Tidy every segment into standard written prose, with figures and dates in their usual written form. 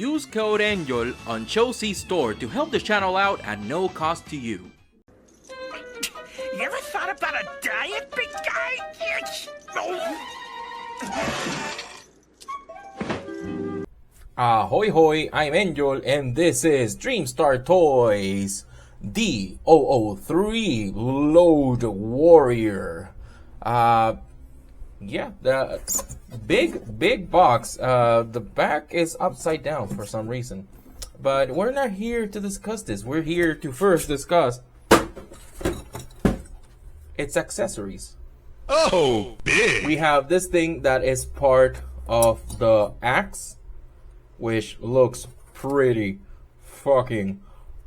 use code ANGEL on Chossy's store to help the channel out at no cost to you. You ever thought about a diet, big guy? Ahoy hoy, I'm Angel and this is Dreamstar Toys D003 Load Warrior. Yeah, the big box. The back is upside down for some reason. But we're not here to discuss this. We're here to first discuss its accessories. Oh, big! We have this thing that is part of the axe, which looks pretty fucking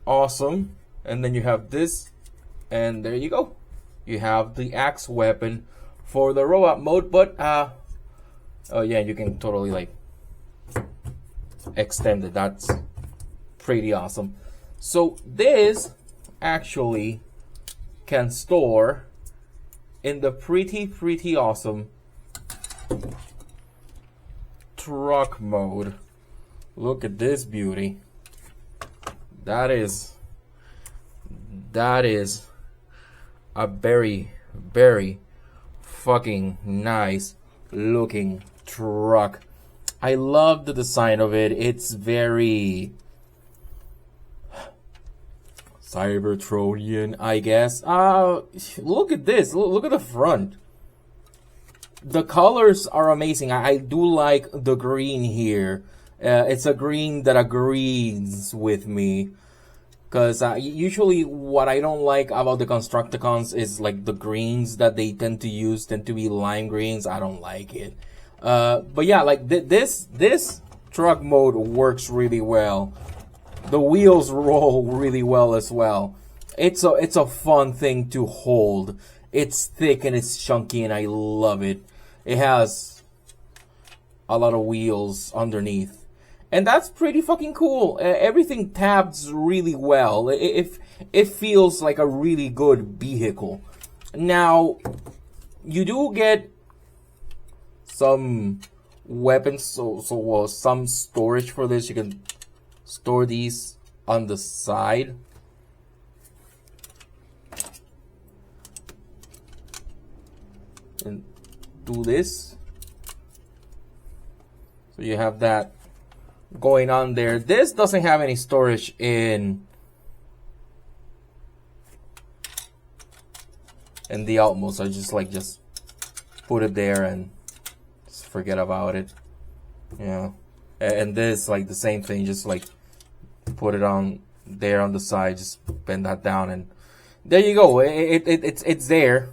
awesome. And then you have this, and there you go. You have the axe weapon for the robot mode, but oh yeah, you can totally like extend it. That's pretty awesome. So this actually can store in the pretty awesome truck mode. Look at this beauty. That is a very fucking nice looking truck. I love the design of it. It's very Cybertronian, I guess. Look at this. Look at the front. The colors are amazing. I do like the green here. It's a green that agrees with me. Because usually what I don't like about the Constructicons is like the greens that they tend to use tend to be lime greens. I don't like it. But yeah, like this truck mode works really well. The wheels roll really well as well. It's a fun thing to hold. It's thick and it's chunky and I love it. It has a lot of wheels underneath. And that's pretty fucking cool. Everything tabs really well. It feels like a really good vehicle. Now, you do get some weapons, so some storage for this. You can store these on the side. And do this. So you have that going on there. This doesn't have any storage in the outmost. I just put it there and just forget about it. Yeah. And this, like the same thing, just like put it on there on the side, just bend that down and there you go. It's there.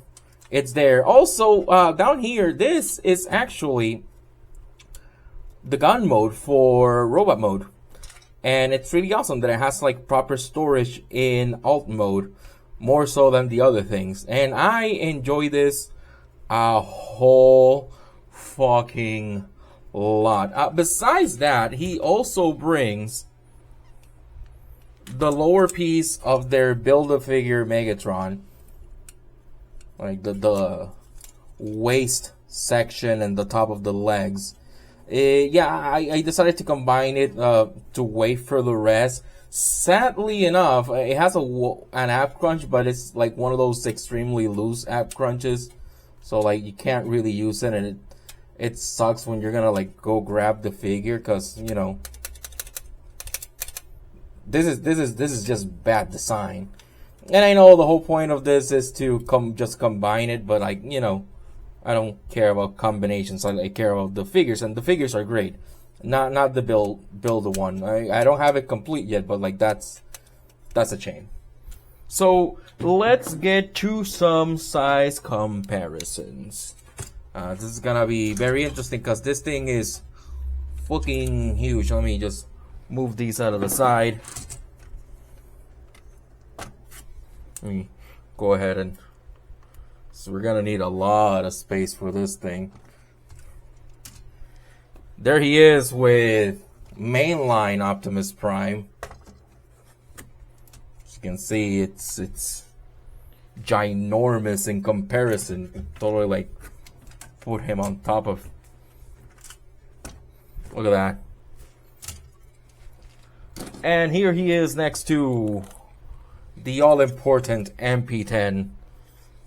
It's there. Also, down here, this is actually the gun mode for robot mode. And it's really awesome that it has like proper storage in alt mode, more so than the other things. And I enjoy this a whole fucking lot. Besides that, he also brings the lower piece of their Build-A-Figure Megatron, like the waist section and the top of the legs. Yeah, I decided to combine it to wait for the rest. Sadly enough, it has an ab crunch, but it's like one of those extremely loose ab crunches, so like you can't really use it, and it sucks when you're gonna like go grab the figure, because you know this is just bad design. And I know the whole point of this is to just combine it, but like, you know, I don't care about combinations. I care about the figures, and the figures are great. Not the build one. I don't have it complete yet, but like that's a chain. So let's get to some size comparisons. This is gonna be very interesting because this thing is fucking huge. Let me just move these out of the side. Let me go ahead and... So we're gonna need a lot of space for this thing. There he is with mainline Optimus Prime. As you can see, it's ginormous in comparison. You can totally like put him on top of... Look at that. And here he is next to the all-important MP10.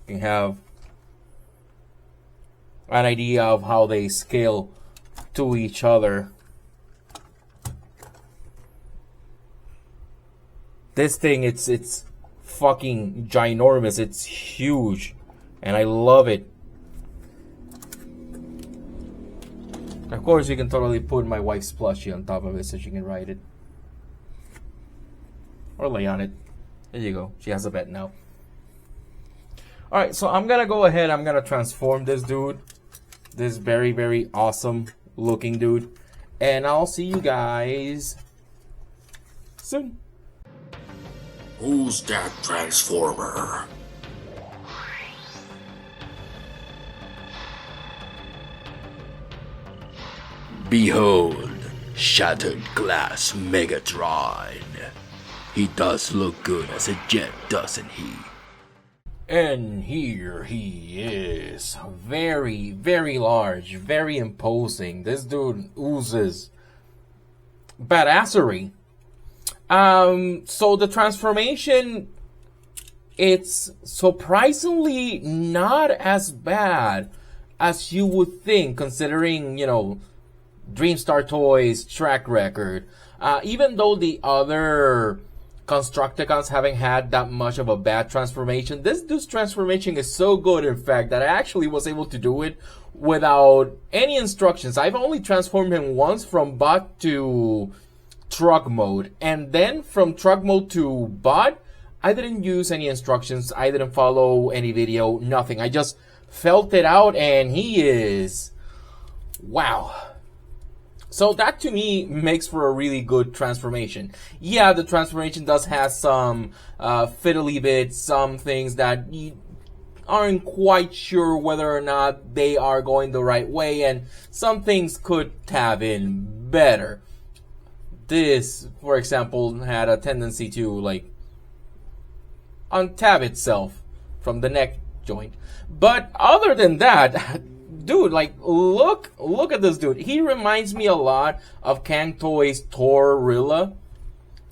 You can have an idea of how they scale to each other. This thing, it's fucking ginormous. It's huge, and I love it. Of course, you can totally put my wife's plushie on top of it so she can ride it. Or lay on it. There you go. She has a bed now. Alright, so I'm gonna go ahead. I'm gonna transform this dude. This very, very awesome looking dude. And I'll see you guys soon. Who's that transformer? Behold, Shattered Glass Megatron. He does look good as a jet, doesn't he? And here he is. Very, very large, very imposing. This dude oozes badassery. So the transformation, it's surprisingly not as bad as you would think, considering, you know, Dreamstar Toys' track record. Even though the other Constructicons haven't had that much of a bad transformation, this dude's transformation is so good, in fact, that I actually was able to do it without any instructions. I've only transformed him once from bot to truck mode, and then from truck mode to bot, I didn't use any instructions. I didn't follow any video, nothing. I just felt it out, and he is wow. So that to me makes for a really good transformation. Yeah, the transformation does have some fiddly bits, some things that you aren't quite sure whether or not they are going the right way, and some things could tab in better. This, for example, had a tendency to like untab itself from the neck joint. But other than that, dude, like, look at this dude. He reminds me a lot of Kang Toys' Torilla.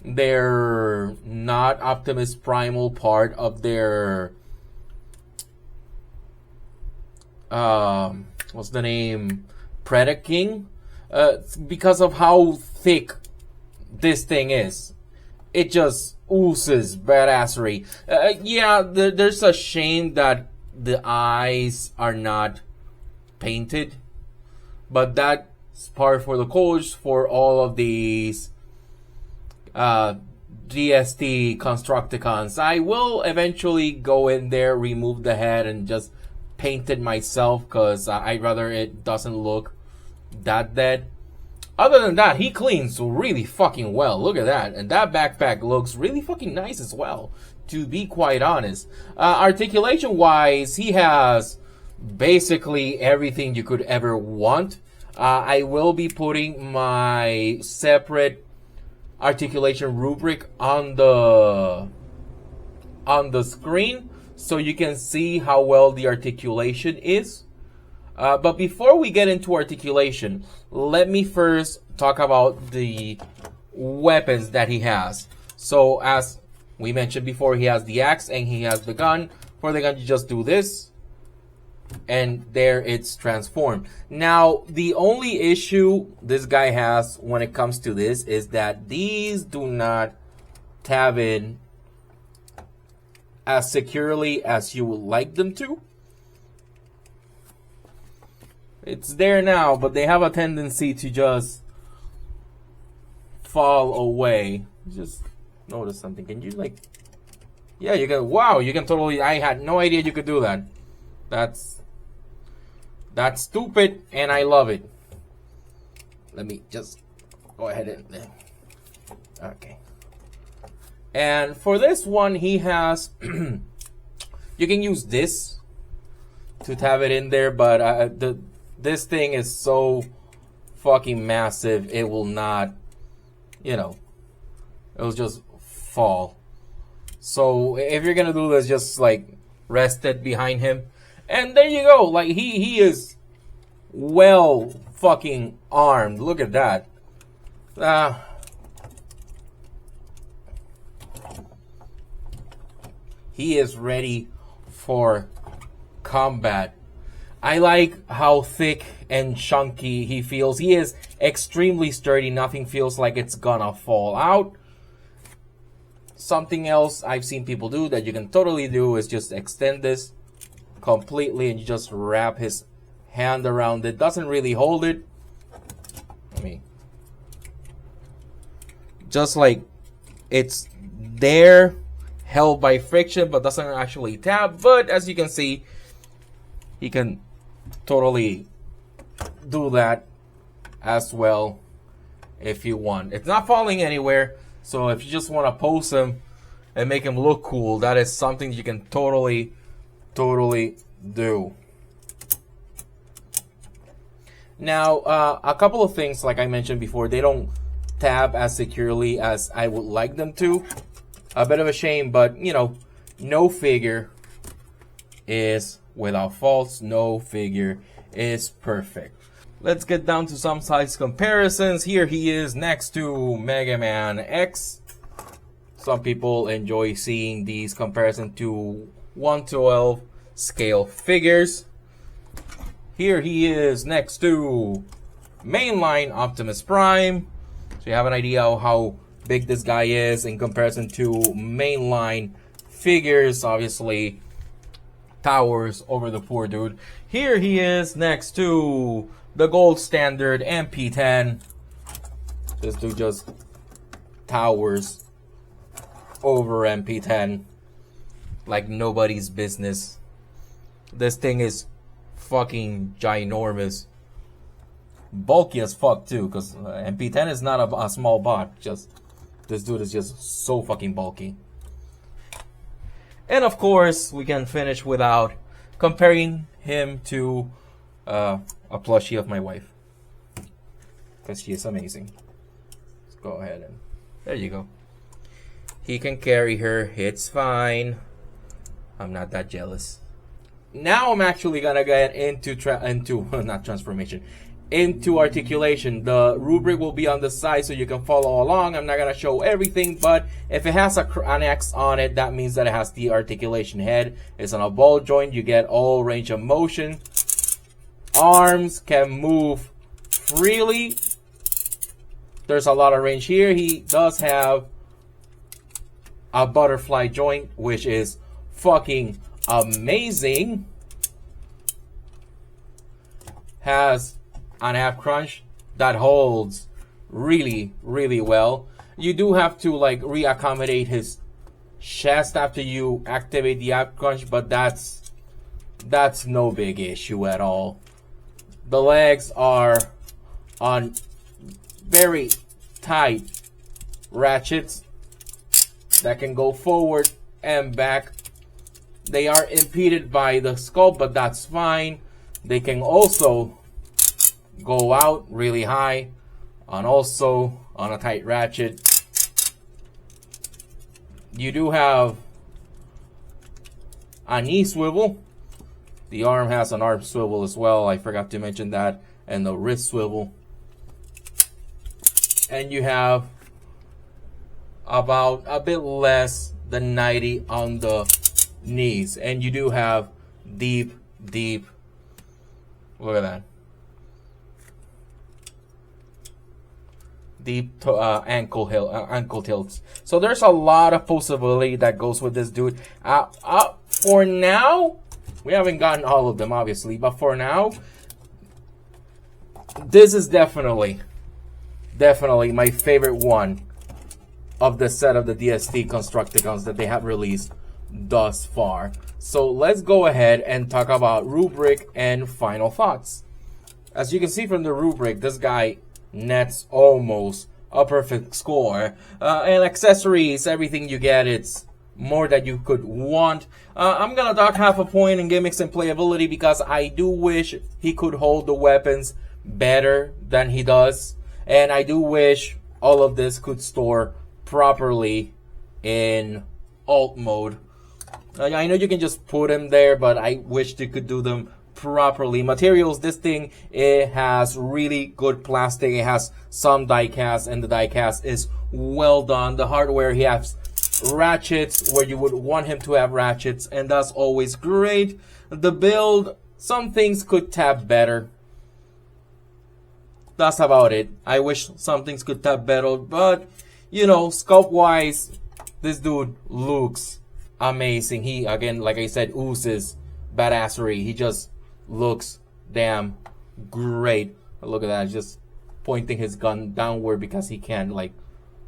Their not Optimus Primal part of their what's the name? Predaking. Because of how thick this thing is. It just oozes badassery. Yeah, there's a shame that the eyes are not painted, but that's par for the course for all of these DST Constructicons. I will eventually go in there, remove the head, and just paint it myself, because I'd rather it doesn't look that dead. Other than that, he cleans really fucking well. Look at that. And that backpack looks really fucking nice as well, to be quite honest. Articulation wise, he has basically everything you could ever want. I will be putting my separate articulation rubric on the screen so you can see how well the articulation is. But before we get into articulation, let me first talk about the weapons that he has. So as we mentioned before, he has the axe and he has the gun. For the gun, you just do this, and there it's transformed. Now, the only issue this guy has when it comes to this is that these do not tab in as securely as you would like them to. It's there now, but they have a tendency to just fall away. Just notice something. Can you, like... Yeah, you can... Wow, you can totally... I had no idea you could do that. That's stupid, and I love it. Let me just go ahead and... Okay. And for this one, he has... you can use this to tab it in there, but this thing is so fucking massive, it will not, you know, it will just fall. So if you're gonna do this, just like rest it behind him, and there you go. Like he is well fucking armed. Look at that. He is ready for combat. I like how thick and chunky he feels. He is extremely sturdy. Nothing feels like it's gonna fall out. Something else I've seen people do that you can totally do is just extend this completely and you just wrap his hand around it. Doesn't really hold it. I mean, just like it's there, held by friction, but doesn't actually tap. But as you can see, he can totally do that as well if you want. It's not falling anywhere, so if you just want to pose him and make him look cool, that is something you can totally do. Now, a couple of things, like I mentioned before, they don't tab as securely as I would like them to. A bit of a shame, but you know, no figure is without faults. No figure is perfect. Let's get down to some size comparisons. Here he is next to Mega Man X. Some people enjoy seeing these comparisons to 1/12 scale figures. Here he is next to mainline Optimus Prime. So you have an idea of how big this guy is in comparison to mainline figures. Obviously, towers over the poor dude. Here he is next to the gold standard MP10. This dude just towers over MP10 like nobody's business. This thing is fucking ginormous. Bulky as fuck too, because MP10 is not a small bot. Just this dude is just so fucking bulky. And of course, we can finish without comparing him to a plushie of my wife, because she is amazing. Let's go ahead and there you go. He can carry her. It's fine. I'm not that jealous. Now I'm actually gonna get into not transformation, into articulation. The rubric will be on the side so you can follow along. I'm not gonna show everything, but if it has an X on it, that means that it has the articulation head. It's on a ball joint. You get all range of motion. Arms can move freely. There's a lot of range here. He does have a butterfly joint, which is fucking amazing. Has an ab crunch that holds really well. You do have to like reaccommodate his chest after you activate the ab crunch, but that's no big issue at all. The legs are on very tight ratchets that can go forward and back. They are impeded by the sculpt, but that's fine. They can also go out really high and also on a tight ratchet. You do have a knee swivel. The arm has an arm swivel as well. I forgot to mention that. And the wrist swivel. And you have about a bit less than 90 on the knees. And you do have deep, look at that, deep ankle tilts. So there's a lot of possibility that goes with this dude. For now, we haven't gotten all of them, obviously, but for now, this is definitely my favorite one of the set of the DST Constructicons that they have released thus far. So let's go ahead and talk about Rubric and final thoughts. As you can see from the Rubric, this guy nets almost a perfect score. And accessories, everything you get, it's more than you could want. I'm gonna dock half a point in gimmicks and playability because I do wish he could hold the weapons better than he does. And I do wish all of this could store properly in alt mode. I know you can just put them there, but I wish they could do them properly. Materials, this thing, it has really good plastic. It has some die cast, and the die cast is well done. The hardware, he has ratchets where you would want him to have ratchets, and that's always great. The build, some things could tap better. That's about it. I wish some things could tap better, but you know, sculpt wise, this dude looks amazing. He, again, like I said, oozes badassery. He just looks damn great. Look at that, just pointing his gun downward because he can't like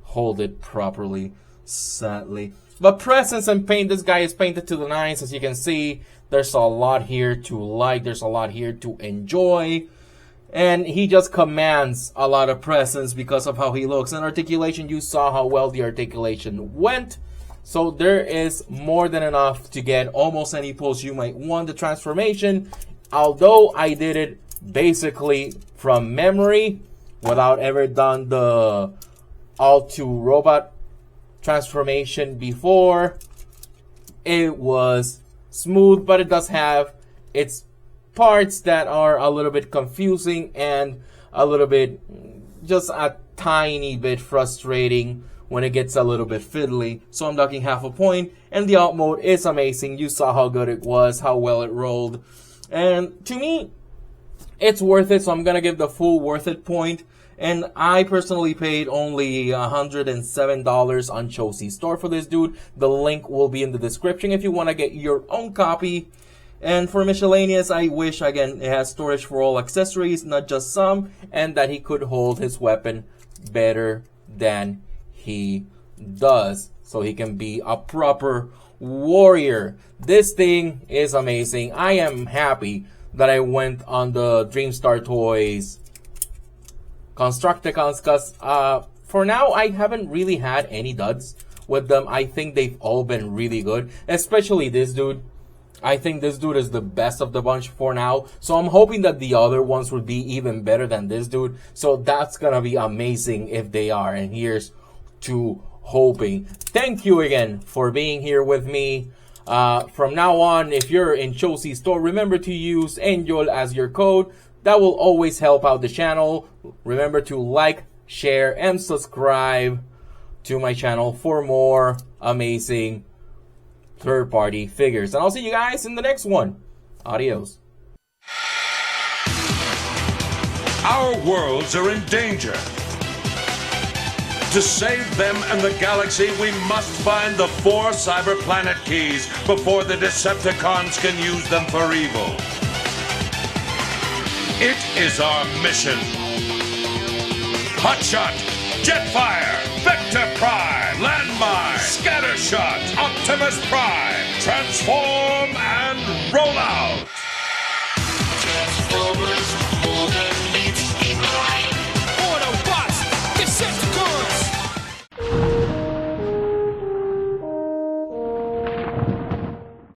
hold it properly, sadly. But presence and paint, this guy is painted to the nines. As you can see, there's a lot here to like, there's a lot here to enjoy, and he just commands a lot of presence because of how he looks. And articulation, you saw how well the articulation went, so there is more than enough to get almost any pose you might want. The transformation, although I did it basically from memory without ever done the alt to robot transformation before, it was smooth, but it does have its parts that are a little bit confusing and a little bit, just a tiny bit frustrating when it gets a little bit fiddly. So I'm docking half a point, and the alt mode is amazing. You saw how good it was, how well it rolled, and to me it's worth it, so I'm gonna give the full worth it point. And I personally paid only $107 on Chosi Store for this dude. The link will be in the description if you want to get your own copy. And for miscellaneous, I wish, again, it has storage for all accessories, not just some, and that he could hold his weapon better than he does, so he can be a proper warrior. This thing is amazing. I am happy that I went on the Dreamstar Toys Constructicons, because for now I haven't really had any duds with them. I think they've all been really good, especially this dude. I think this dude is the best of the bunch for now, so I'm hoping that the other ones would be even better than this dude. So that's gonna be amazing if they are, and here's to hoping. Thank you again for being here with me. From now on, if you're in Chosi Store, remember to use Angel as your code. That will always help out the channel. Remember to like, share, and subscribe to my channel for more amazing third-party figures. And I'll see you guys in the next one. Adios. Our worlds are in danger. To save them and the galaxy, we must find the 4 cyber planet keys before the Decepticons can use them for evil. It is our mission. Hotshot, Jetfire, Vector Prime, Landmine, Scattershot, Optimus Prime, transform and roll out!